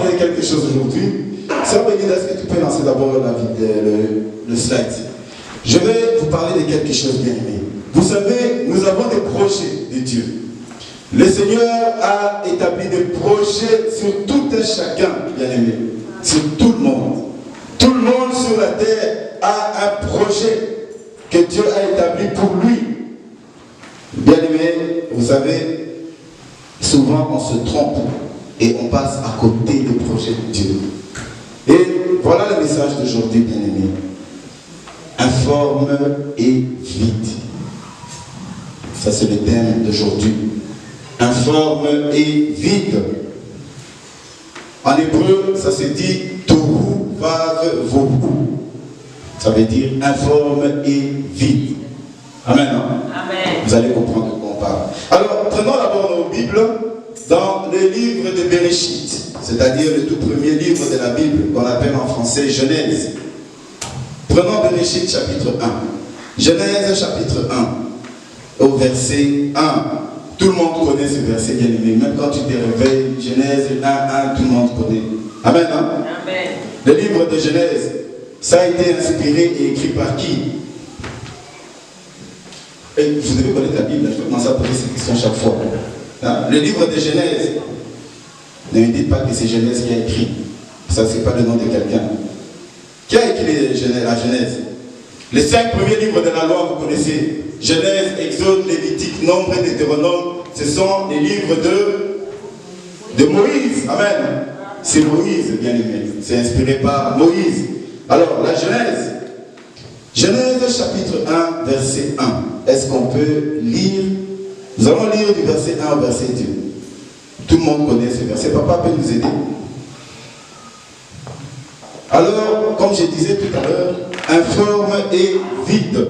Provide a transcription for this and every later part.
demander quelque chose aujourd'hui. Sœur Bélinda, est-ce que tu peux lancer d'abord le slide? Je vais vous parler de quelque chose bien aimé. Vous savez, nous avons des projets de Dieu. Le Seigneur a établi des projets sur tout un chacun, bien aimé. Sur tout le monde. Tout le monde sur la terre a un projet que Dieu a établi pour lui. Bien aimé, vous savez, souvent on se trompe et on passe à côté des projets de Dieu. Et voilà le message d'aujourd'hui, bien aimé. Informe et vide. Ça c'est le thème d'aujourd'hui. Informe et vide. En hébreu, ça se dit Tohu Vav Vohu. Ça veut dire informe et vide. Amen. Hein? Amen. Vous allez comprendre de quoi on parle. Alors, prenons d'abord nos Bibles dans le livre de Bereshit, c'est-à-dire le tout premier livre de la Bible qu'on appelle en français Genèse. Prenons Bereshit chapitre 1. Genèse chapitre 1 au verset 1. Tout le monde connaît ce verset, bien aimé. Même quand tu te réveilles, Genèse 1, tout le monde connaît. Amen. Hein? Amen. Le livre de Genèse, ça a été inspiré et écrit par qui? Et vous devez connaître la Bible, je vais commencer à poser cette question chaque fois. Le livre de Genèse, ne me dites pas que c'est Genèse qui a écrit. Ça, c'est pas le nom de quelqu'un. Qui a écrit la Genèse? Les 5 premiers livres de la loi, vous connaissez. Genèse, Exode, Lévitique, Nombre et Deutéronome. Ce sont les livres de Moïse. Amen. C'est Moïse, bien aimé. C'est inspiré par Moïse. Alors, la Genèse. Genèse chapitre 1, verset 1. Est-ce qu'on peut lire? Nous allons lire du verset 1 au verset 2. Tout le monde connaît ce verset. Papa peut nous aider. Alors, comme je disais tout à l'heure, informe et vide.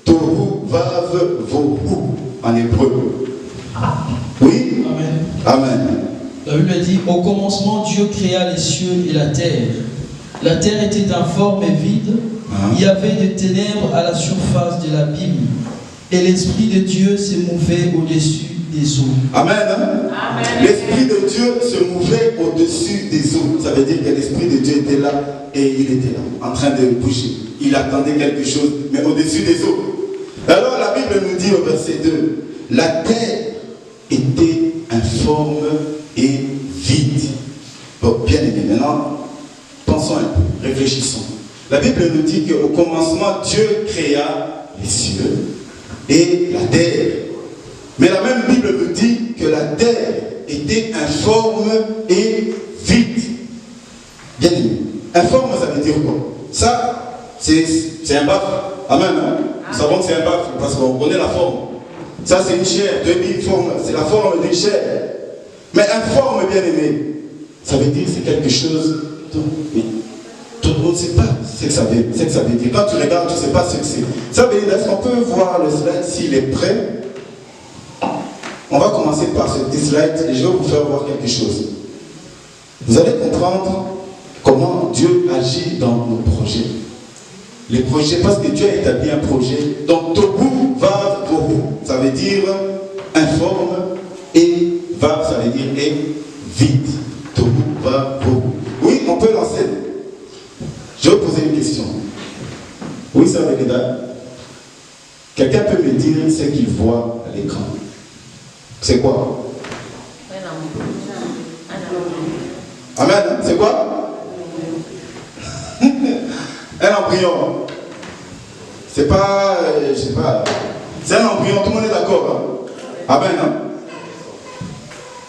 Tohu Vav Vohu en hébreu. Oui? Amen. Amen. La Bible dit, au commencement, Dieu créa les cieux et la terre. La terre était informe et vide. Il y avait des ténèbres à la surface de l'abîme. Et l'Esprit de Dieu se mouvait au-dessus des eaux. Amen. Amen. L'Esprit de Dieu se mouvait au-dessus des eaux. Ça veut dire que l'Esprit de Dieu était là et il était là, en train de bouger. Il attendait quelque chose, mais au-dessus des eaux. Alors la Bible nous dit au verset 2, la terre était informe et vide. Bon, bien aimé, maintenant, pensons un peu, réfléchissons. La Bible nous dit qu'au commencement, Dieu créa les cieux et la terre. Mais la même Bible nous dit que la terre était informe et vide. Bien aimé. Informe, ça veut dire quoi? Ça, c'est un baffle. Amen. Hein? Nous savons que c'est un baffle parce qu'on connaît la forme. Ça, c'est une chair, demi-forme. C'est la forme d'une chair. Mais informe, bien aimé, ça veut dire c'est quelque chose tout le monde ne sait pas ce que ça veut dire. Quand tu regardes, tu ne sais pas ce que c'est. Ça veut dire, est-ce qu'on peut voir le slide s'il est prêt? On va commencer par ce petit slide et je vais vous faire voir quelque chose. Vous allez comprendre comment Dieu agit dans nos projets. Les projets, parce que Dieu a établi un projet. Donc, Tohu Vav Vohu, ça veut dire informe, et Vav, ça veut dire et vide. Tohu Vav Vohu. Oui, on peut lancer. Je vais poser une question. Oui, ça veut dire. Quelqu'un peut me dire ce qu'il voit à l'écran. C'est quoi? Amen. C'est quoi? Un embryon. C'est pas, je sais pas. C'est un embryon, tout le monde est d'accord. Hein? Amen. Hein?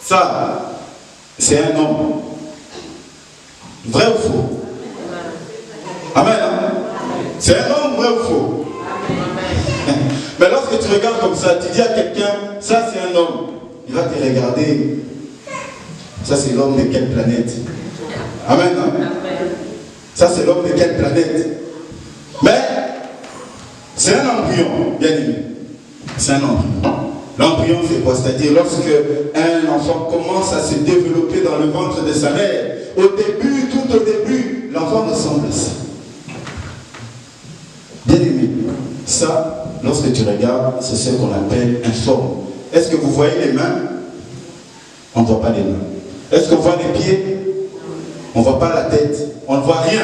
Ça, c'est un homme. Vrai ou faux? Amen. Hein? C'est un homme, vrai ou faux? Mais lorsque tu regardes comme ça, tu dis à quelqu'un, ça c'est un homme. Il va te regarder. Ça c'est l'homme de quelle planète? Amen. Hein? Ça c'est l'homme de quelle planète? Mais c'est un embryon, bien aimé. C'est un embryon. L'embryon c'est quoi? C'est-à-dire lorsque un enfant commence à se développer dans le ventre de sa mère, au début, tout au début, l'enfant ressemble à ça. Bien aimé, ça, lorsque tu regardes, c'est ce qu'on appelle informe. Est-ce que vous voyez les mains? On ne voit pas les mains. Est-ce qu'on voit les pieds? on ne voit pas la tête, on ne voit rien.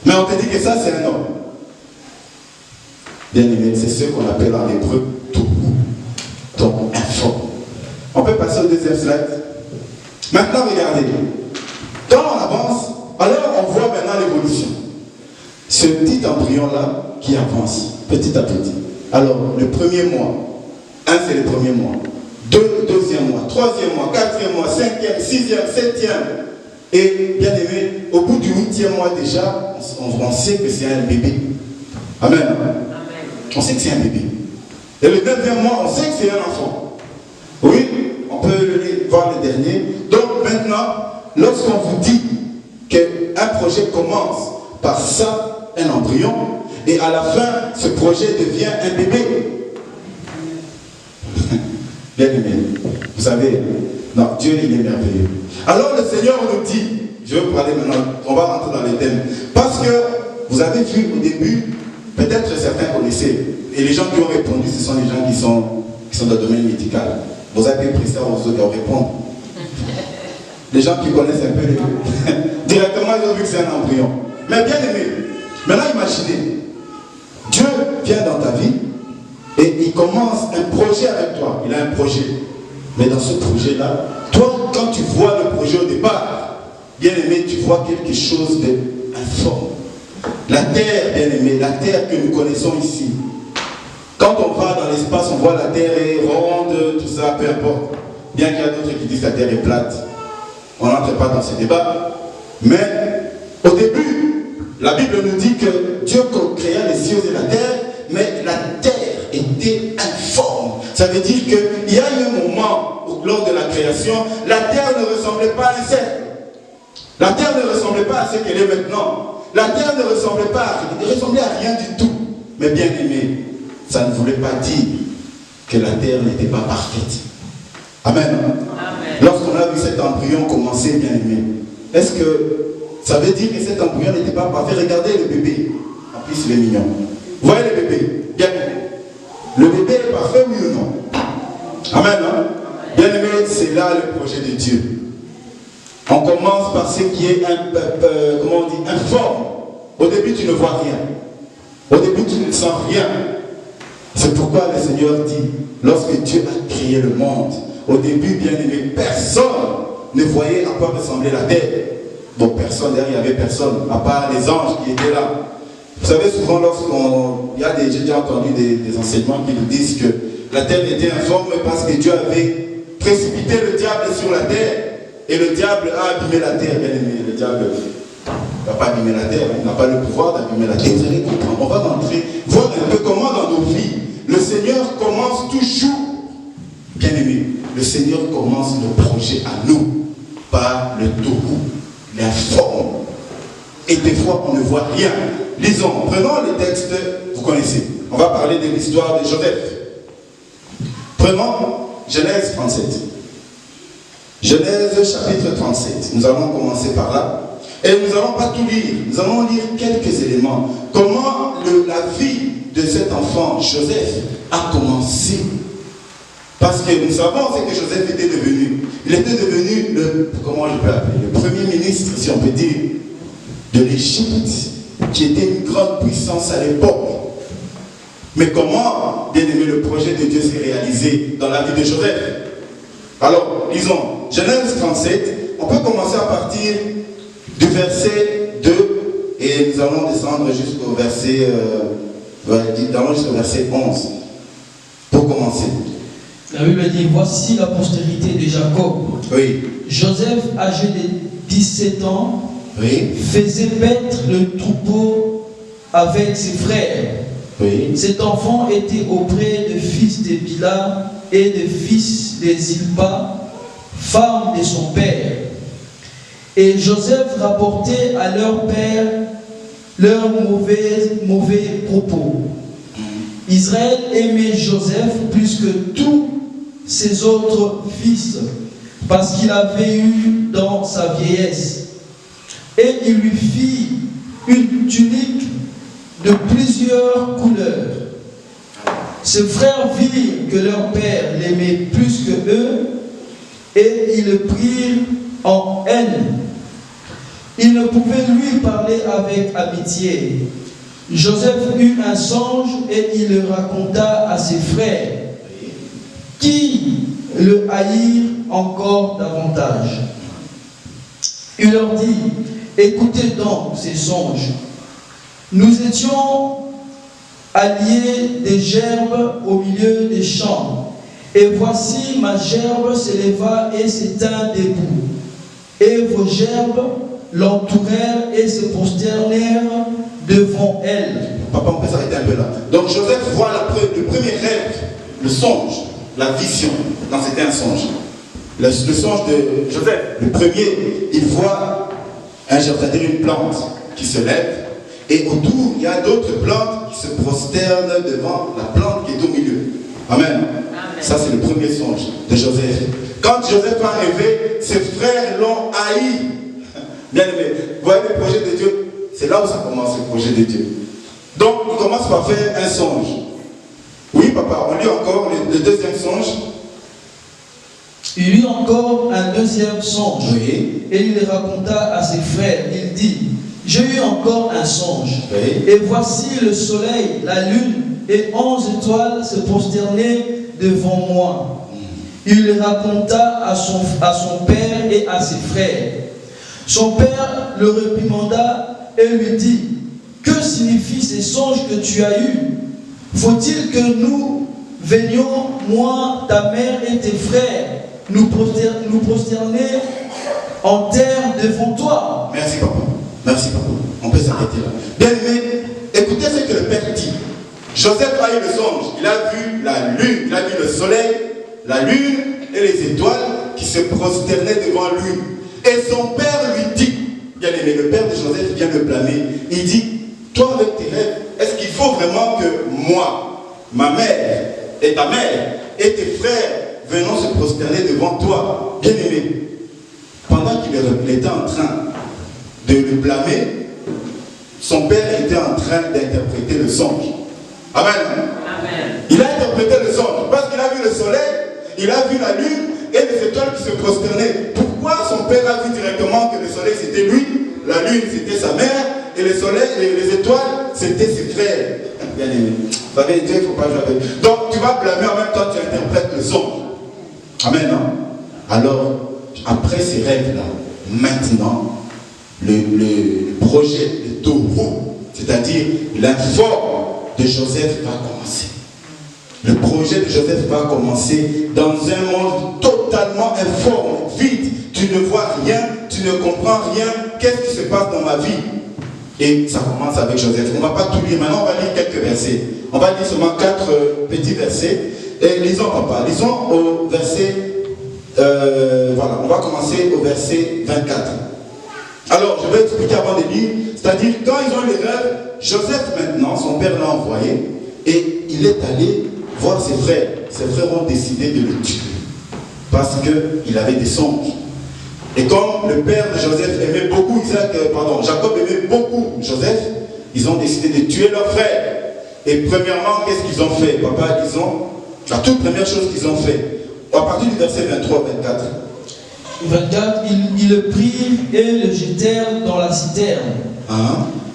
Mais on te dit que ça, c'est un homme. Bien aimé, c'est ce qu'on appelle en hébreu tout. Donc, informe. On peut passer au deuxième slide. Maintenant, regardez. Quand on avance, alors on voit maintenant l'évolution. Ce petit embryon-là qui avance, petit à petit. Alors, le premier mois, c'est le premier mois. Deuxième mois, troisième mois, quatrième mois, cinquième, sixième, septième. Et bien aimé, au bout du 8e mois déjà, on sait que c'est un bébé. Amen. On sait que c'est un bébé. Et le 9e mois, on sait que c'est un enfant. Oui, on peut voir le dernier. Donc maintenant, lorsqu'on vous dit qu'un projet commence par ça, un embryon, et à la fin, ce projet devient un bébé. Bien aimé, vous savez, non, Dieu il est merveilleux. Alors le Seigneur nous dit, je vais vous parler maintenant, on va rentrer dans les thèmes, parce que vous avez vu au début, peut-être certains connaissaient, et les gens qui ont répondu, ce sont les gens qui sont dans le domaine médical. Vous avez pressé aux autres à répondre. Les gens qui connaissent un peu directement, ils ont vu que c'est un embryon. Mais bien aimé, maintenant imaginez, Dieu vient dans ta vie et il commence un projet avec toi. Il a un projet. Mais dans ce projet-là, toi, quand tu vois le projet au départ, bien aimé, tu vois quelque chose d'informe. La terre, bien aimé, la terre que nous connaissons ici. Quand on va dans l'espace, on voit la terre est ronde, tout ça, peu importe. Bien qu'il y a d'autres qui disent que la terre est plate. On n'entre pas dans ce débat. Mais au début, la Bible nous dit que Dieu créa les cieux et la terre, mais la terre était informe. Ça veut dire qu'il y a eu un moment, lors de la création, la terre ne ressemblait pas à un cercle. La terre ne ressemblait pas à ce qu'elle est maintenant. La terre ne ressemblait à rien du tout. Mais bien aimé, ça ne voulait pas dire que la terre n'était pas parfaite. Amen. Amen. Lorsqu'on a vu cet embryon commencer, bien aimé, est-ce que ça veut dire que cet embryon n'était pas parfait? Regardez le bébé. En plus, il est mignon. Vous voyez le bébé? Bien aimé. Le bébé est parfait, oui ou non? Amen. Hein? Bien aimé, c'est là le projet de Dieu. On commence par ce qui est comment on dit, informe. Au début, tu ne vois rien. Au début, tu ne sens rien. C'est pourquoi le Seigneur dit, lorsque Dieu a créé le monde, au début, bien aimé, personne ne voyait à quoi ressemblait la terre. Bon, personne, d'ailleurs, il n'y avait personne, à part les anges qui étaient là. Vous savez, souvent, j'ai déjà entendu des enseignements qui nous disent que la terre était informe parce que Dieu avait précipité le diable sur la terre et le diable a abîmé la terre. Bien aimé, le diable n'a pas abîmé la terre, il n'a pas le pouvoir d'abîmer la terre. Vous allez comprendre, on va rentrer, voir un peu comment dans nos vies, le Seigneur commence toujours, bien aimé, le Seigneur commence le projet à nous par le tohu, l'informe. Et des fois, on ne voit rien. Lisons, prenons les textes, vous connaissez. On va parler de l'histoire de Joseph. Prenons Genèse 37. Genèse chapitre 37. Nous allons commencer par là. Et nous n'allons pas tout lire. Nous allons lire quelques éléments. Comment la vie de cet enfant, Joseph, a commencé. Parce que nous savons ce que Joseph était devenu. Il était devenu comment je peux appeler, le premier ministre, si on peut dire, de l'Égypte, qui était une grande puissance à l'époque. Mais comment, bien aimé, le projet de Dieu s'est réalisé dans la vie de Joseph? Alors, lisons, Genèse 37, on peut commencer à partir du verset 2, et nous allons descendre jusqu'au verset, jusqu'au verset 11, pour commencer. La Bible dit, voici la postérité de Jacob. Oui. Joseph, âgé de 17 ans, oui, faisait paître le troupeau avec ses frères. Oui. Cet enfant était auprès des fils de Bila et des fils de Zilpa, femme de son père. Et Joseph rapportait à leur père leurs mauvais propos. Israël aimait Joseph plus que tous ses autres fils, parce qu'il avait eu dans sa vieillesse. Et il lui fit une tunique de plusieurs couleurs. Ses frères virent que leur père l'aimait plus que eux, et ils le prirent en haine. Il ne pouvait lui parler avec amitié. Joseph eut un songe et il le raconta à ses frères, qui le haïrent encore davantage. Il leur dit, écoutez donc ces songes. Nous étions alliés des gerbes au milieu des champs, et voici ma gerbe s'éleva et s'éteint debout, et vos gerbes l'entourèrent et se prosternèrent devant elle. Papa, on peut s'arrêter un peu là. Donc Joseph voit le premier rêve, le songe, la vision. Non, c'était un songe. Le songe de Joseph, le premier, il voit c'est-à-dire une plante qui se lève, et autour, il y a d'autres plantes qui se prosternent devant la plante qui est au milieu. Amen. Amen. Ça, c'est le premier songe de Joseph. Quand Joseph a rêvé, ses frères l'ont haï. Bien aimé, vous voyez le projet de Dieu, c'est là où ça commence, le projet de Dieu. Donc, on commence par faire un songe. Oui, papa, on lit encore le deuxième songe. Il eut encore un deuxième songe, Oui. Et il le raconta à ses frères. Il dit, j'ai eu encore un songe, Oui. Et voici le soleil, la lune et 11 étoiles se prosternaient devant moi. Il le raconta à son père et à ses frères. Son père le réprimanda et lui dit, que signifient ces songes que tu as eus? Faut-il que nous venions, moi, ta mère et tes frères, nous prosterner en terre devant toi? Merci papa. Merci papa. On peut s'arrêter là. Bien aimé, écoutez ce que le père dit. Joseph a eu le songe. Il a vu la lune, il a vu le soleil, la lune et les étoiles qui se prosternaient devant lui. Et son père lui dit, bien aimé, le père de Joseph vient le blâmer. Il dit, toi avec tes rêves, est-ce qu'il faut vraiment que moi, ma mère et ta mère et tes frères venons se prosterner devant toi? Bien aimé, pendant qu'il était en train de le blâmer, son père était en train d'interpréter le songe. Amen. Amen. Il a interprété le songe parce qu'il a vu le soleil, il a vu la lune et les étoiles qui se prosternaient. Pourquoi son père a vu directement que le soleil c'était lui, la lune c'était sa mère et le soleil et les étoiles c'était ses frères? Bien aimé. Vous savez, Dieu, il ne faut pas jouer avec. Donc tu vas blâmer en même temps, tu interprètes le songe. Amen. Hein? Alors, après ces rêves-là, maintenant, le projet de Taureau, c'est-à-dire l'informe de Joseph va commencer. Le projet de Joseph va commencer dans un monde totalement informe, vide. Tu ne vois rien, tu ne comprends rien. Qu'est-ce qui se passe dans ma vie? Et ça commence avec Joseph. On ne va pas tout lire. Maintenant, on va lire quelques versets. On va lire seulement 4 petits versets. Et lisons, papa. Lisons au verset... voilà, on va commencer au verset 24. Alors, je vais expliquer avant de lire. C'est-à-dire, quand ils ont les rêves, Joseph maintenant, son père l'a envoyé. Et il est allé voir ses frères. Ses frères ont décidé de le tuer. Parce qu'il avait des songes. Et comme le père de Joseph aimait beaucoup Jacob aimait beaucoup Joseph, ils ont décidé de tuer leur frère. Et premièrement, qu'est-ce qu'ils ont fait? Papa, la toute première chose qu'ils ont fait, à partir du verset 23-24. 24, ils le prirent et le jetèrent dans la citerne.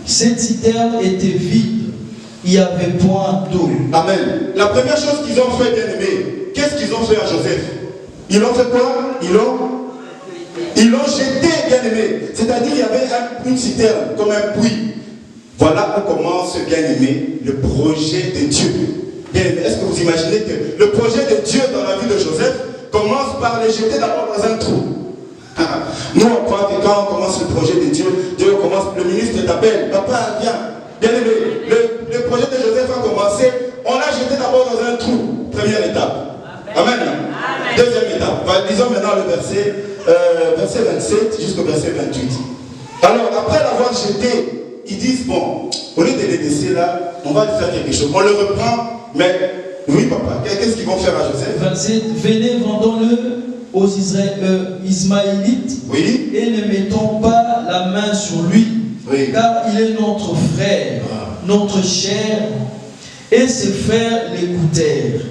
Cette citerne était vide. Il n'y avait point d'eau. Amen. La première chose qu'ils ont fait, bien aimé, qu'est-ce qu'ils ont fait à Joseph? Ils ont fait quoi? Ils l'ont jeté, bien aimé. C'est-à-dire il y avait une citerne, comme un puits. Voilà où commence, bien aimé, le projet de Dieu. Bien aimé, est-ce que vous imaginez que le projet de Dieu dans la vie de Joseph commence par le jeter d'abord dans un trou? Nous, on croit que quand on commence le projet de Dieu, Dieu commence, le ministre t'appelle, papa, viens. Bien aimé, le projet de Joseph a commencé, on l'a jeté d'abord dans un trou. Première étape. Amen. Amen. Deuxième étape. Lisons maintenant le verset 27 jusqu'au verset 28. Alors, après l'avoir jeté, ils disent, bon, au lieu de les laisser là, on va lui faire quelque chose. On le reprend, mais, oui papa, qu'est-ce qu'ils vont faire à Joseph? 27, venez, vendons-le aux Ismaélites, oui, et ne mettons pas la main sur lui, oui, car il est notre frère, notre chair. Et ses frères l'écoutèrent.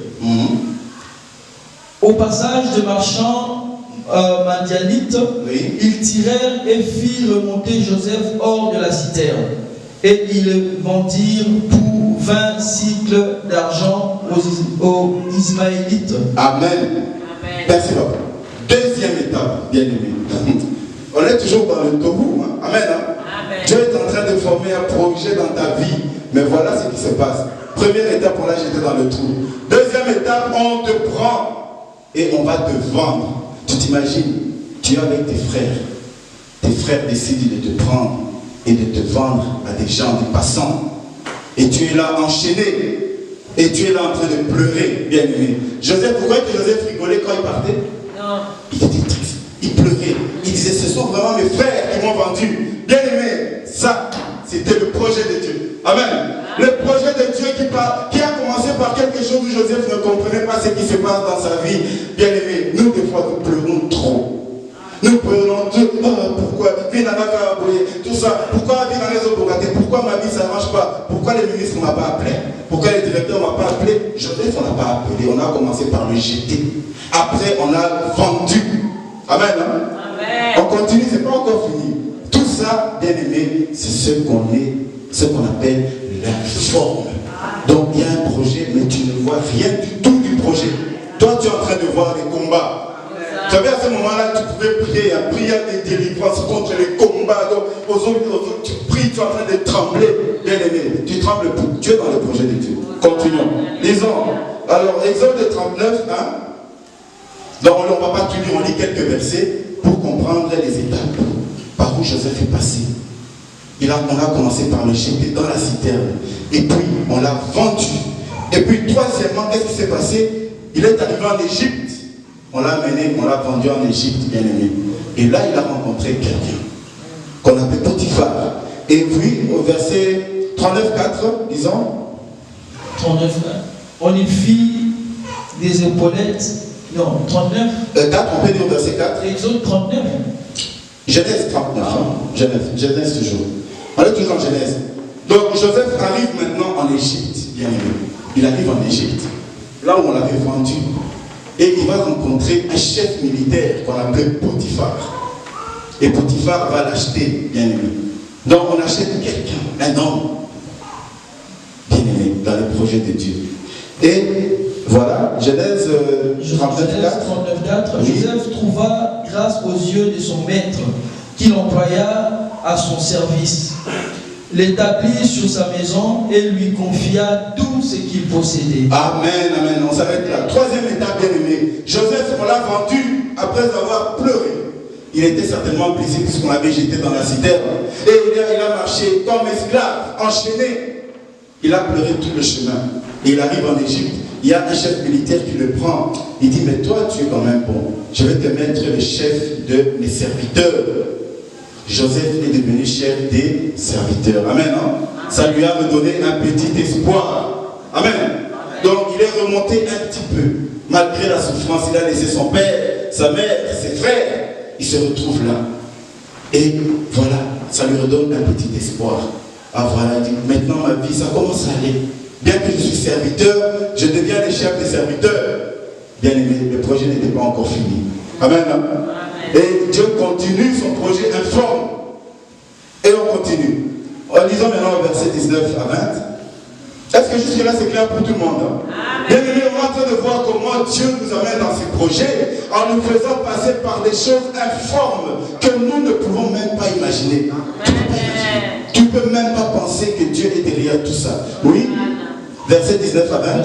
Au passage de marchands, Madianites, Oui. ils tirèrent et firent remonter Joseph hors de la citerne. Et ils le vendirent pour 20 cycles d'argent aux Ismaélites. Amen. Merci papa. Deuxième étape, bien aimé. On est toujours dans le tohu. Hein? Amen, hein? Amen. Dieu est en train de former un projet dans ta vie. Mais voilà ce qui se passe. Première étape, on l'a jeté dans le trou. Deuxième étape, on te prend et on va te vendre. Tu t'imagines, tu es avec tes frères. Tes frères décident de te prendre et de te vendre à des gens, des passants. Et tu es là enchaîné. Et tu es là en train de pleurer, bien aimé. Joseph, pourquoi que Joseph rigolait quand il partait? Non. Il était triste. Il pleurait. Il disait, ce sont vraiment mes frères qui m'ont vendu. Bien aimé, ça, c'était le projet de Dieu. Amen. Le projet de Dieu qui a commencé par quelque chose où Joseph ne comprenait pas ce qui se passe dans sa vie. Bien aimé, nous, des fois, nous pleurons trop. Nous pleurons Dieu. Pourquoi tout ça. Pourquoi pourquoi ma vie ne s'arrange pas? Pourquoi les ministres ne m'ont pas appelé? Pourquoi les directeurs ne m'ont pas appelé? Joseph, on n'a pas appelé. On a commencé par le jeter. Après, on a vendu. Amen. Hein? Amen. On continue, ce n'est pas encore fini. Tout ça, bien aimé, c'est ce qu'on appelle la forme. Donc, il y a un projet, mais tu ne vois rien du tout du projet. Toi, tu es en train de voir des combats. Vous savez, à ce moment-là, tu pouvais prier, prier des délivrances contre les combats. Donc, aux autres, tu pries, tu es en train de trembler. Bien aimé, tu trembles pour Dieu dans le projet de Dieu. Continuons. Lisons. Alors, Exode 39, hein? Donc, on ne va pas tout lire, on lit quelques versets pour comprendre les étapes par où Joseph est passé. On a commencé par le jeter dans la citerne. Et puis, on l'a vendu. Et puis, troisièmement, qu'est-ce qui s'est passé? Il est arrivé en Égypte. On l'a amené, on l'a vendu en Égypte, bien aimé. Et là, il a rencontré quelqu'un qu'on appelle Potiphar. Et puis, au verset 39-4, disons. 39, on y fit des épaulettes. Non, 39. 4, on peut dire verset 4. Exode 39. Genèse 39. Genèse toujours. On est toujours en Genèse. Donc, Joseph arrive maintenant en Égypte, bien aimé. Il arrive en Égypte, là où on l'avait vendu. Et il va rencontrer un chef militaire qu'on appelait Potiphar. Et Potiphar va l'acheter, bien aimé. Donc on achète quelqu'un, un homme, bien aimé, dans le projet de Dieu. Et voilà, Genèse 39:4. Oui. Joseph trouva grâce aux yeux de son maître, qu'il employa à son service, l'établit sur sa maison et lui confia tout ce qu'il possédait. Amen, amen. On s'arrête là. Troisième étape, bien aimé. Joseph, on l'a vendu après avoir pleuré. Il était certainement blessé puisqu'on l'avait jeté dans la citerne. Et il a marché comme esclave, enchaîné. Il a pleuré tout le chemin. Et il arrive en Égypte. Il y a un chef militaire qui le prend. Il dit, mais toi, tu es quand même bon. Je vais te mettre le chef de mes serviteurs. Joseph est devenu chef des serviteurs. Amen. Hein? Ça lui a redonné un petit espoir. Amen. Donc il est remonté un petit peu. Malgré la souffrance, il a laissé son père, sa mère, ses frères. Il se retrouve là. Et voilà, ça lui redonne un petit espoir. Ah voilà, il dit, maintenant ma vie, ça commence à aller. Bien que je suis serviteur, je deviens le chef des serviteurs. Bien aimé, le projet n'était pas encore fini. Amen. Hein? Et Dieu continue son projet informe. Et on continue. En lisant maintenant le verset 19 à 20. Est-ce que jusque-là c'est clair pour tout le monde? Bien aimé, on est en train de voir comment Dieu nous amène dans ses projets en nous faisant passer par des choses informes que nous ne pouvons même pas imaginer. Tu ne peux même pas penser que Dieu est derrière tout ça. Oui? Verset 19 à 20.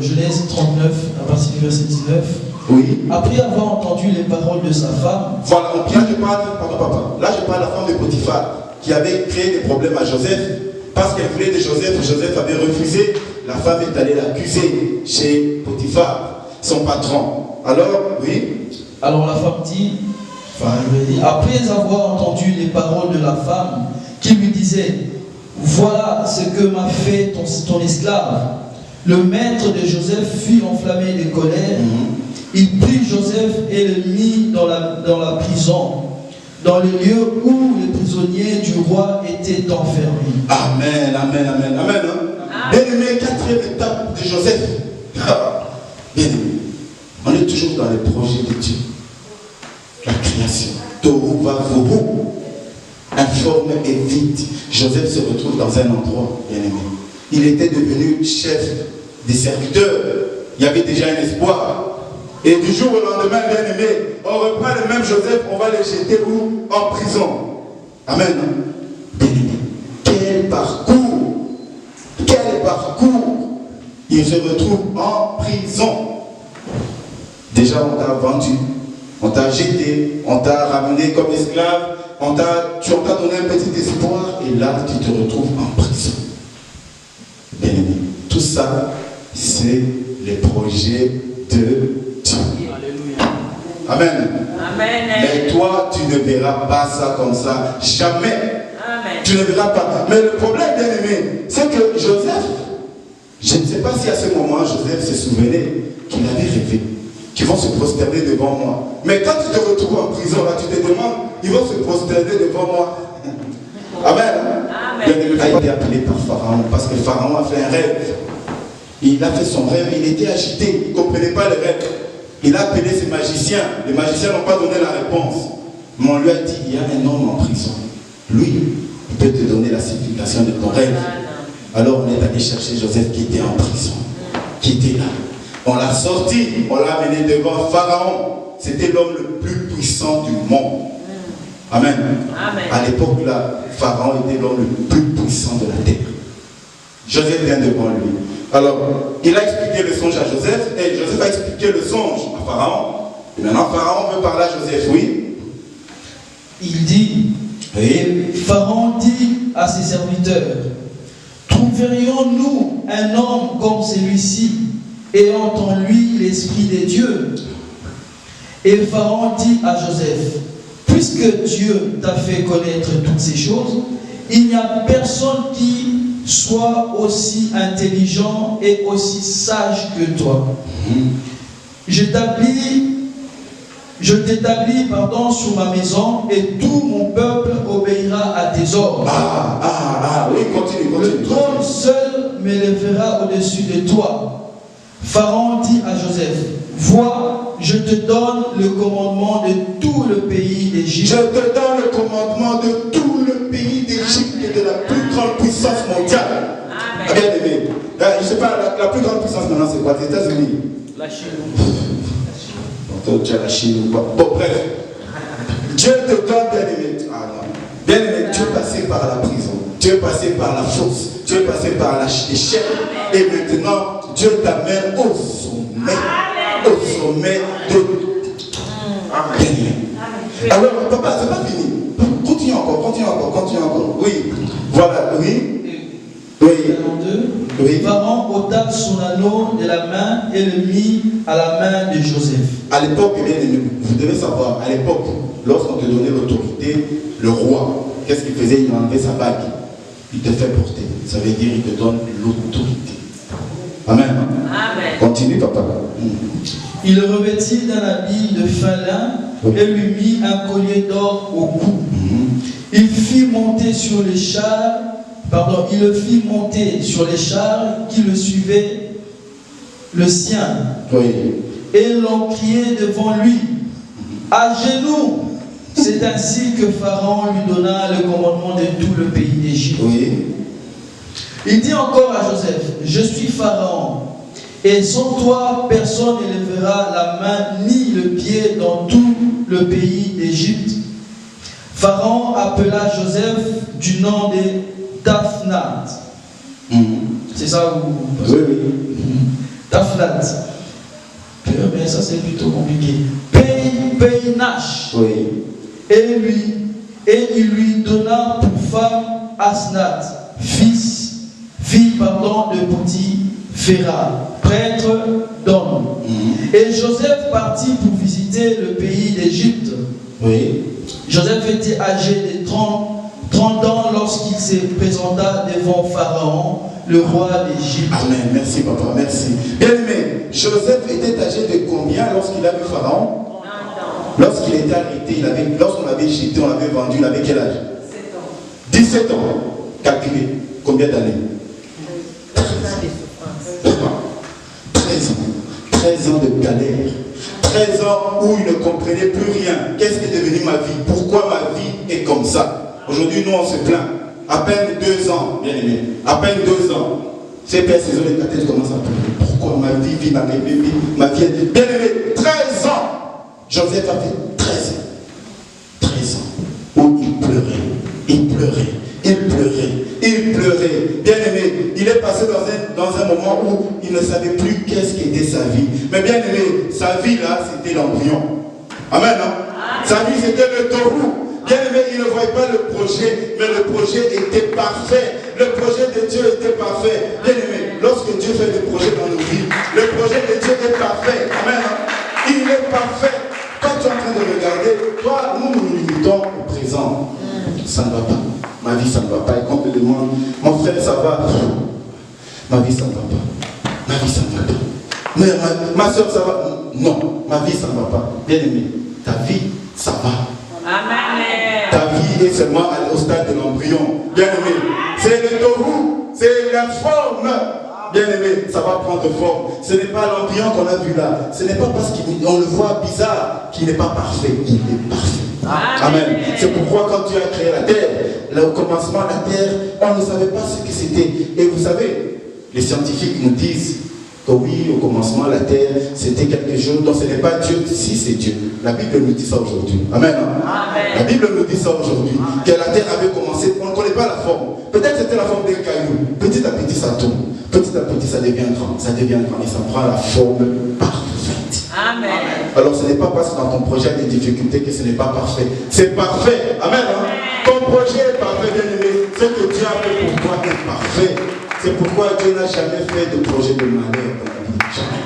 Genèse 39, à partir du verset 19. Oui. Après avoir entendu les paroles de sa femme. Voilà, là je parle, pardon papa, là je parle de la femme de Potiphar qui avait créé des problèmes à Joseph parce qu'elle voulait de Joseph. Joseph avait refusé. La femme est allée l'accuser chez Potiphar, son patron. Alors, oui. Alors la femme dit, après avoir entendu les paroles de la femme qui lui disait, voilà ce que m'a fait ton esclave. Le maître de Joseph fut enflammé de colère. Il prit Joseph et le mit dans la prison, dans le lieu où les prisonniers du roi étaient enfermés. Amen, amen, amen, amen. Hein? Bien aimé, quatrième étape de Joseph. Bien aimé, on est toujours dans les projets de Dieu. Tohu Vavohu, informe et vide. Joseph se retrouve dans un endroit, bien aimé. Il était devenu chef des serviteurs. Il y avait déjà un espoir. Et du jour au lendemain, bien aimé, on reprend le même Joseph, on va le jeter où? En prison. Amen. Bien aimé. Quel parcours! Quel parcours! Il se retrouve en prison. Déjà, on t'a vendu, on t'a jeté, on t'a ramené comme esclave, tu t'a donné un petit espoir, et là, tu te retrouves en prison. Bien aimé, tout ça, c'est les projets de Dieu. Alléluia. Amen. Amen. Mais toi, tu ne verras pas ça comme ça. Jamais. Amen. Tu ne verras pas. Mais le problème, bien aimé, c'est que Joseph, je ne sais pas si à ce moment, Joseph se souvenait qu'il avait rêvé qu'ils vont se prosterner devant moi. Mais quand tu te retrouves en prison, là, tu te demandes, ils vont se prosterner devant moi. Amen. Amen. Il a été appelé par Pharaon parce que Pharaon a fait un rêve. Il a fait son rêve, il était agité, il ne comprenait pas le rêve. Il a appelé ses magiciens. Les magiciens n'ont pas donné la réponse. Mais on lui a dit, il y a un homme en prison. Lui, il peut te donner la signification de ton rêve. Alors on est allé chercher Joseph qui était en prison, qui était là. On l'a sorti, on l'a amené devant Pharaon. C'était l'homme le plus puissant du monde. Amen. Amen. À l'époque là, Pharaon était l'homme le plus puissant de la terre. Joseph vient devant lui. Alors, il a expliqué le songe à Joseph, et Joseph a expliqué le songe à Pharaon. Et maintenant, Pharaon veut parler à Joseph, oui. Il dit, et Pharaon dit à ses serviteurs, trouverions-nous un homme comme celui-ci, ayant en lui l'esprit des dieux? Et Pharaon dit à Joseph, puisque Dieu t'a fait connaître toutes ces choses, il n'y a personne qui soit aussi intelligent et aussi sage que toi. Je t'établis sur ma maison et tout mon peuple obéira à tes ordres. Oui, continue. Le trône seul m'élèvera au-dessus de toi. Pharaon dit à Joseph, vois, je te donne le commandement de tout le pays d'Égypte. Je te donne le commandement de tout le pays d'Égypte et de la plus grande puissance mondiale. Amen. Bien aimé. Je ne sais pas, la plus grande puissance maintenant c'est quoi? Les États-Unis? La Chine. Tu as la Chine ou pas? Bon, bref. Dieu te donne, bien aimé. Bien aimé, tu es passé par la prison. Tu es passé par la fosse. Tu es passé par l'échec. Et maintenant, Dieu t'amène au sommet. Au sommet de... Bien aimé. Alors, papa, c'est pas fini. Continue encore. Oui. Voilà, oui. Oui. Pharaon ôta son anneau de la main et le mit à la main de Joseph. À l'époque, bien aimé, vous devez savoir, à l'époque, lorsqu'on te donnait l'autorité, le roi, qu'est-ce qu'il faisait? Il enlevait sa bague. Il te fait porter. Ça veut dire qu'il te donne l'autorité. Amen. Amen. Continue, papa. Il le revêtit d'un habit de fin lin et lui mit un collier d'or au cou. Il le fit monter sur les chars qui le suivaient, le sien. Et l'on criait devant lui, à genoux. C'est ainsi que Pharaon lui donna le commandement de tout le pays d'Égypte. Il dit encore à Joseph, je suis Pharaon, et sans toi, personne n'élèvera la main ni le pied dans tout le pays d'Égypte. Pharaon appela Joseph du nom de Tafnat. C'est ça ou... Oui. Tafnat. Mais ça c'est plutôt compliqué. Peynash. Et il lui donna pour femme Asnat, fille de Potiphera, prêtre d'On. Et Joseph partit pour visiter le pays d'Égypte. Joseph était âgé de 30 ans lorsqu'il se présenta devant Pharaon, le roi d'Égypte. Amen. Merci, papa. Merci. Bien aimé, Joseph était âgé de combien lorsqu'il a vu Pharaon? Lorsqu'il était arrêté, lorsqu'on l'avait jeté, on l'avait vendu, il avait quel âge? 17 ans. Calculez. Combien d'années? 13 ans. 13 ans de galère. 13 ans où il ne comprenait plus rien. Qu'est-ce qui est devenu ma vie? Pourquoi ma vie est comme ça? Aujourd'hui, nous, on se plaint. À peine 2 ans, bien aimé. À peine 2 ans. Ces pères, ces hommes, la tête commence à pleurer. Pourquoi ma vie ma vie est bien aimé. 13 ans. Joseph avait 13 ans. 13 ans. Où il pleurait. Il pleurait. Il pleurait. Il pleurait. Bien aimé, il est passé dans un moment où il ne savait plus qu'est-ce qu'était sa vie. Mais bien aimé, sa vie là, c'était l'embryon. Amen, hein? Sa vie, c'était le taureau. Bien aimé, il ne voyait pas le projet, mais le projet était parfait. Le projet de Dieu était parfait. Bien aimé, lorsque Dieu fait des projets dans nos vies, le projet de Dieu est parfait. Amen, hein? Il est parfait. Quand tu es en train de regarder, toi, nous nous limitons au présent. Ça ne va pas. Ma vie, ça ne va pas. Et quand on te demande, mon frère, ça va? Ma vie, ça ne va pas. Ma vie, ça ne va pas. Mais ma soeur, ça va? Non, ma vie, ça ne va pas. Bien aimé, ta vie, ça va. Amen. Ta vie est seulement au stade de l'embryon. Bien aimé, c'est le taureau, c'est la forme. Bien aimé, ça va prendre forme. Ce n'est pas l'embryon qu'on a vu là. Ce n'est pas parce qu'on le voit bizarre qu'il n'est pas parfait. Il est parfait. Amen. C'est pourquoi quand Dieu a créé la terre, là au commencement, la terre, on ne savait pas ce que c'était. Et vous savez, les scientifiques nous disent que oui, au commencement, la terre, c'était quelque chose dont ce n'est pas Dieu. Si, c'est Dieu. La Bible nous dit ça aujourd'hui. Amen. Amen. La Bible nous dit ça aujourd'hui. Que la terre avait commencé, on ne connaît pas la forme. Peut-être c'était la forme d'un caillou. Petit à petit, ça tourne. Petit à petit, ça devient grand. Ça devient grand et ça prend la forme parfaite. Amen. Alors, ce n'est pas parce que dans ton projet il y a des difficultés que ce n'est pas parfait. C'est parfait. Amen. Hein? Ton projet est parfait, bien aimé. Ce que Dieu a fait pour toi est parfait. C'est pourquoi Dieu n'a jamais fait de projet de malheur dans la vie. Jamais.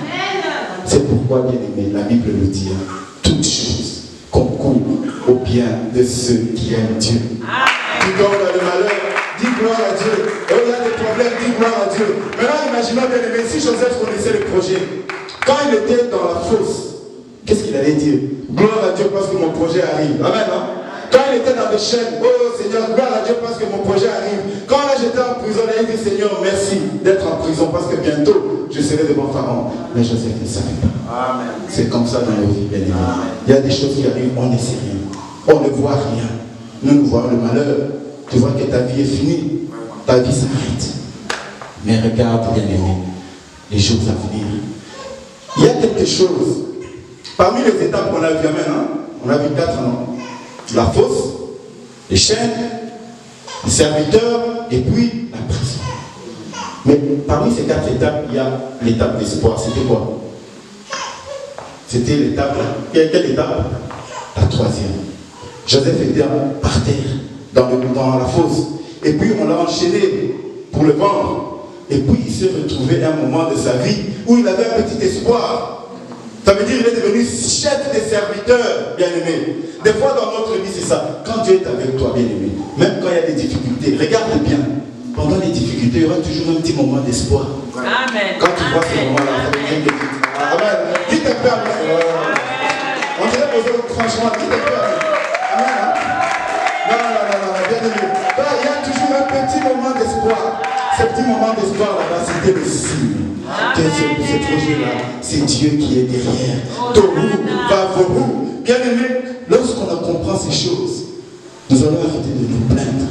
C'est pourquoi, bien aimé, la Bible le dit, hein, toutes choses concourent au bien de ceux qui aiment Dieu. Dis donc dans le malheur, dis gloire à Dieu. Et il y a des problèmes, dis gloire à Dieu. Maintenant, imaginons, bien aimé, si Joseph connaissait le projet, quand il était dans la fosse, qu'est-ce qu'il allait dire? Gloire à Dieu parce que mon projet arrive. Amen, hein? Quand il était dans les chaînes, oh Seigneur, gloire à Dieu parce que mon projet arrive. Quand là j'étais en prison, il dit Seigneur, merci d'être en prison parce que bientôt je serai devant Pharaon. Mais Joseph ne savait pas. C'est comme ça dans nos vies, bien aimés. Il y a des choses qui arrivent, on ne sait rien. On ne voit rien. Nous voyons le malheur. Tu vois que ta vie est finie. Ta vie s'arrête. Mais regarde, bien aimé, les choses à venir. Il y a quelque chose. Parmi les étapes qu'on a vues, hein, on a vu 4 ans. La fosse, les chaînes, les serviteurs et puis la prison. Mais parmi ces 4 étapes, il y a l'étape d'espoir. C'était quoi? C'était l'étape, quelle étape? La 3e. Joseph était par terre, dans la fosse. Et puis on l'a enchaîné pour le vendre. Et puis il s'est retrouvé à un moment de sa vie où il avait un petit espoir. Ça veut dire qu'il est devenu chef des serviteurs, bien-aimés. Des fois dans notre vie, c'est ça. Quand Dieu est avec toi, bien-aimé, même quand il y a des difficultés, regarde bien. Pendant les difficultés, il y aura toujours un petit moment d'espoir. Amen. Quand tu vois ce moment-là, ça veut dire que tu... Amen. Dites un peu Amen. On dirait poser franchement, dites un peu Amen. Non, bien-aimé. Il y a toujours un petit moment d'espoir. Ce petit moment d'espoir là-bas, c'était le signe. Que ce projet-là, c'est Dieu qui est derrière. Torou, Vavorou. Bien aimé, lorsqu'on comprend ces choses, nous allons arrêter de nous plaindre.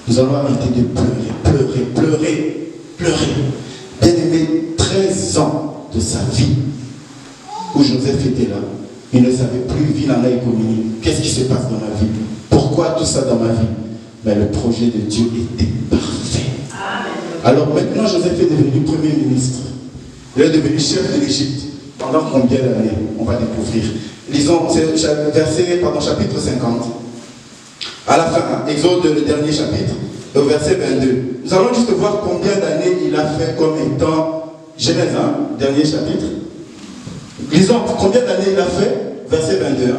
Nous allons arrêter de pleurer. Bien aimé, 13 ans de sa vie, où Joseph était là, il ne savait plus, vie en a économie. Qu'est-ce qui se passe dans ma vie? Pourquoi tout ça dans ma vie? Mais le projet de Dieu était parfait. Alors maintenant, Joseph est devenu premier ministre. Il est devenu chef de l'Égypte. Pendant combien d'années? On va découvrir. Lisons chapitre 50. À la fin, Exode, le dernier chapitre, au verset 22. Nous allons juste voir combien d'années il a fait comme étant Genèse, dernier chapitre. Lisons combien d'années il a fait, verset 21.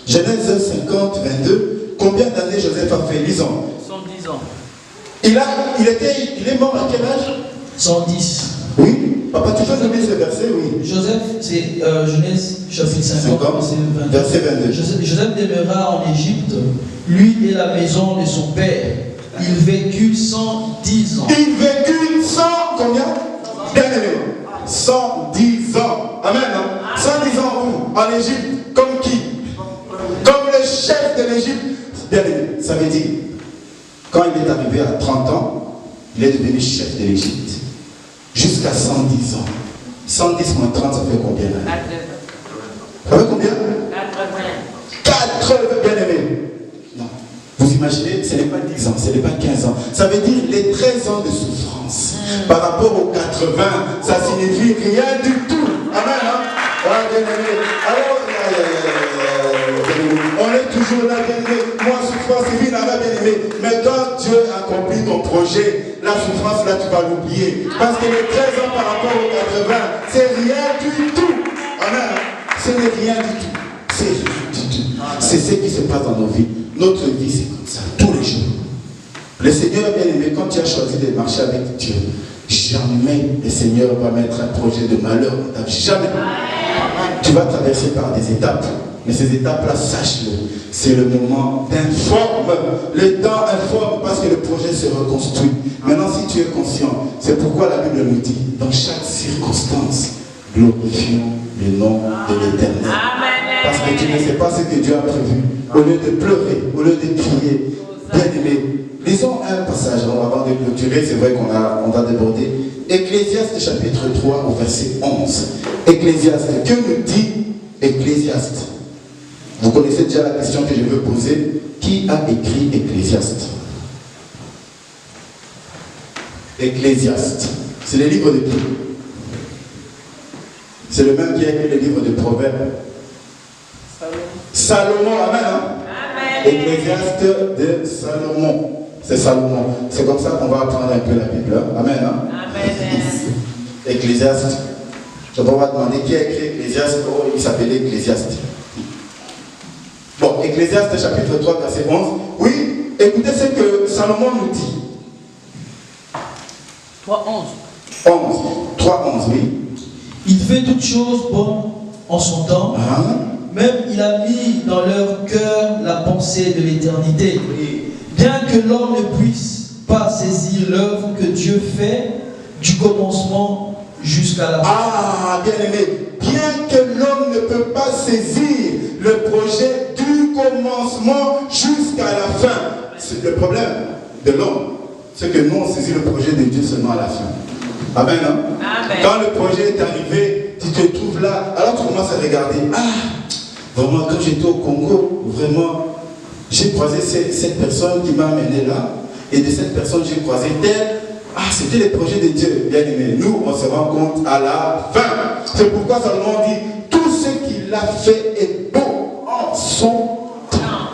Genèse 50, 22. Combien d'années Joseph a fait? Lisons. 110 ans. Il est mort à quel âge? 110. Oui. Papa, tu peux donner ce verset? Oui. Joseph, c'est Genèse chapitre 50, verset 22. Joseph demeura en Égypte, lui et la maison de son père. Il vécut 110 ans. Il vécut 100 combien? Bien aimé. 110 ans. Amen. 110 ans où? en Égypte comme qui? Comme le chef de l'Égypte. Bien aimé, ça veut dire, quand il est arrivé à 30 ans, il est devenu chef de l'Égypte. Jusqu'à 110 ans. 110 moins 30, ça fait combien? Ça fait combien? 80, bien aimé. Non. Vous imaginez, ce n'est pas 10 ans, ce n'est pas 15 ans. Ça veut dire les 13 ans de souffrance. Par rapport aux 80, ça signifie rien du tout. Amen. Hein? Ah, bien aimé. Alors, on est toujours là, bien aimé. Moi, souffrance, c'est bien aimé. Mais quand Dieu accomplit ton projet, la souffrance, là, tu vas l'oublier. Parce que les 13 ans par rapport aux 80, c'est rien du tout. Amen. Ce n'est rien du tout. C'est rien du tout. C'est ce qui se passe dans nos vies. Notre vie, c'est comme ça, tous les jours. Le Seigneur, bien aimé, quand tu as choisi de marcher avec Dieu, jamais le Seigneur va mettre un projet de malheur dans ta vie. Jamais. Tu vas traverser par des étapes. Mais ces étapes-là, sache-le, c'est le moment d'informe. Le temps informe parce que le projet se reconstruit. Maintenant, si tu es conscient, c'est pourquoi la Bible nous dit, dans chaque circonstance, glorifions le nom de l'Éternel. Parce que tu ne sais pas ce que Dieu a prévu. Au lieu de pleurer, au lieu de crier, bien aimé, lisons un passage avant de clôturer, c'est vrai qu'on a débordé. Ecclésiaste chapitre 3 au verset 11. Ecclésiaste, que nous dit Ecclésiaste? Vous connaissez déjà la question que je veux poser. Qui a écrit Ecclésiaste? Ecclésiaste. C'est le livre de qui? C'est le même qui a écrit le livre de Proverbes. Salomon, amen. Hein? Amen. Ecclésiaste de Salomon. C'est Salomon. C'est comme ça qu'on va apprendre un peu la Bible. Hein? Amen. Hein? Amen. Ecclésiaste. Je vais demander qui a écrit Ecclésiaste. Oh, il s'appelait Ecclésiaste. Bon, Ecclésiaste chapitre 3, verset 11. Oui, écoutez ce que Salomon nous dit. 3.11. 3.11, oui. Il fait toutes choses bonnes en son temps. Même il a mis dans leur cœur la pensée de l'éternité. Oui. Bien que l'homme ne puisse pas saisir l'œuvre que Dieu fait du commencement jusqu'à la fin. Ah, bien aimé. Bien que l'homme ne peut pas saisir le projet du commencement jusqu'à la fin. C'est le problème de l'homme. C'est que nous, on saisit le projet de Dieu seulement à la fin. Amen, hein? Amen. Quand le projet est arrivé, tu te trouves là, alors tu commences à regarder. Ah, vraiment, quand j'étais au Congo, vraiment, j'ai croisé cette personne qui m'a amené là. Et de cette personne, j'ai croisé telle. Ah, c'était le projet de Dieu, bien aimé. Nous, on se rend compte à la fin. C'est pourquoi Salomon dit, tout ce qu'il a fait est beau en son temps.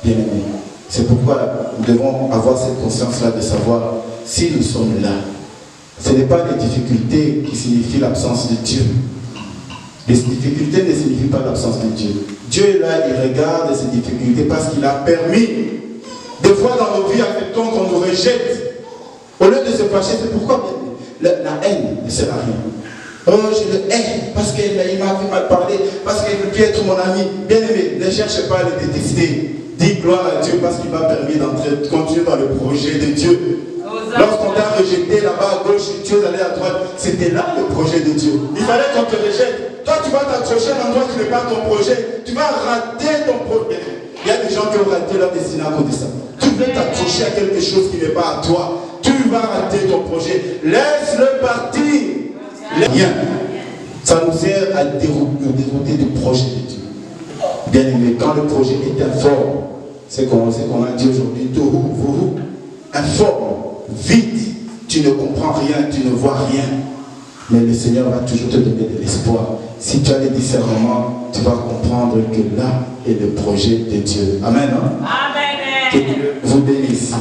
Bien aimé. C'est pourquoi nous devons avoir cette conscience-là de savoir si nous sommes là. Ce n'est pas les difficultés qui signifient l'absence de Dieu. Les difficultés ne signifient pas l'absence de Dieu. Dieu est là, il regarde ces difficultés parce qu'il a permis. Des fois dans nos vies, acceptons qu'on nous rejette. Au lieu de se fâcher, c'est pourquoi la haine ne sert à rien. Oh, je le hais parce qu'il m'a fait mal parler, parce qu'il ne peut plus être mon ami. Bien aimé, ne cherche pas à le détester. Dis gloire à Dieu parce qu'il m'a permis de continuer dans le projet de Dieu. Lorsqu'on t'a rejeté là-bas à gauche, Dieu allait à droite, c'était là le projet de Dieu. Il fallait qu'on te rejette. Toi, tu vas t'accrocher à un endroit qui n'est pas ton projet. Tu vas rater ton projet. Il y a des gens qui ont raté leur destinée à cause de ça. Tu veux t'accrocher à quelque chose qui n'est pas à toi. Tu vas rater ton projet. Laisse-le partir. Rien. Ça nous sert à nous dérouter du projet de Dieu. Bien aimé, quand le projet est informe, c'est qu'on a dit aujourd'hui, informe, vite, tu ne comprends rien, tu ne vois rien. Mais le Seigneur va toujours te donner de l'espoir. Si tu as le discernement, tu vas comprendre que là est le projet de Dieu. Amen. Hein? Amen. Que Dieu vous bénisse.